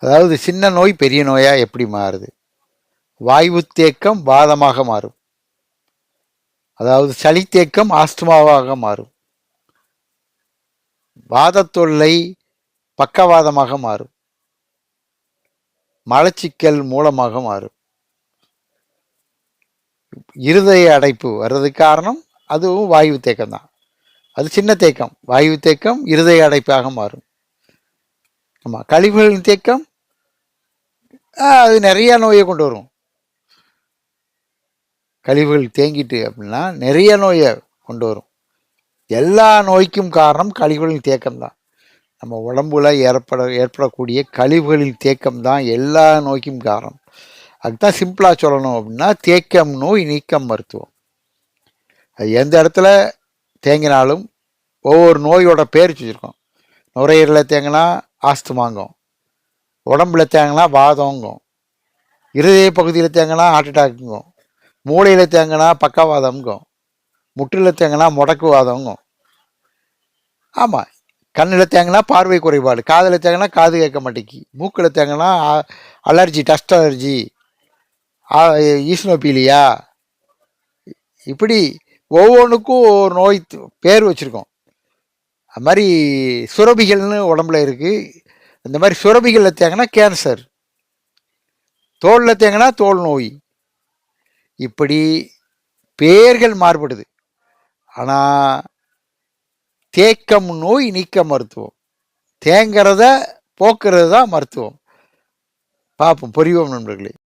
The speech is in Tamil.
அதாவது சின்ன நோய் பெரிய நோயா எப்படி மாறுது? வாய்வு தேக்கம் வாதமாக மாறும். அதாவது சளி தேக்கம் ஆஸ்துமாவாக மாறும். வாத தொல்லை பக்கவாதமாக மாறும். மலச்சிக்கல் மூலமாக மாறும். இருதய அடைப்பு வர்றதுக்கு காரணம் அதுவும் வாயு தேக்கம் தான். அது சின்ன தேக்கம். வாயு தேக்கம் இருதய அடைப்பாக மாறும். ஆமாம், கழிவுகளின் தேக்கம் அது நிறைய நோயை கொண்டு வரும். கழிவுகள் தேங்கிட்டு அப்படின்னா நிறைய நோயை கொண்டு வரும். எல்லா நோய்க்கும் காரணம் கழிவுகளின் தேக்கம் தான். நம்ம உடம்புல ஏற்படக்கூடிய கழிவுகளின் தேக்கம் தான் எல்லா நோய்க்கும் காரணம். அதுதான் சிம்பிளாக சொல்லணும் அப்படின்னா தேக்கம் நோய் நீக்கம் மருத்துவம். அது எந்த இடத்துல தேங்கினாலும் ஒவ்வொரு நோயோட பேர் வச்சுருக்கோம். நுரையீரலில் தேங்கினா ஆஸ்துமாங்கும், உடம்புல தேங்கினா வாதங்கும், இருதய பகுதியில் தேங்கினா ஹார்ட் அட்டாக்குங்கும், மூளையில் தேங்கினா பக்கவாதம்ங்கும், முட்டில் தேங்கினா முடக்குவாதங்கும். ஆமாம், கண்ணில் தேங்கினா பார்வை குறைபாடு, காதில் தேங்கினா காது கேட்க மாட்டேங்கி, மூக்கில் தேங்கினா அலர்ஜி, டஸ்ட் அலர்ஜி, ஈஸ்னோபீலியா, இப்படி ஒவ்வொன்றுக்கும் ஒரு நோய் பேர் வச்சுருக்கோம். அது மாதிரி சுரபிகள்னு உடம்புல இருக்குது. இந்த மாதிரி சுரபிகளில் தேங்கினா கேன்சர், தோலில் தேங்கினா தோல் நோய். இப்படி பேர்கள் மாறுபடுது. ஆனால் தேக்கம் நோய் நீக்க மருத்துவம், தேங்கிறத போக்குறது தான் மருத்துவம். பார்ப்போம், புரிவோம் நண்பர்களே.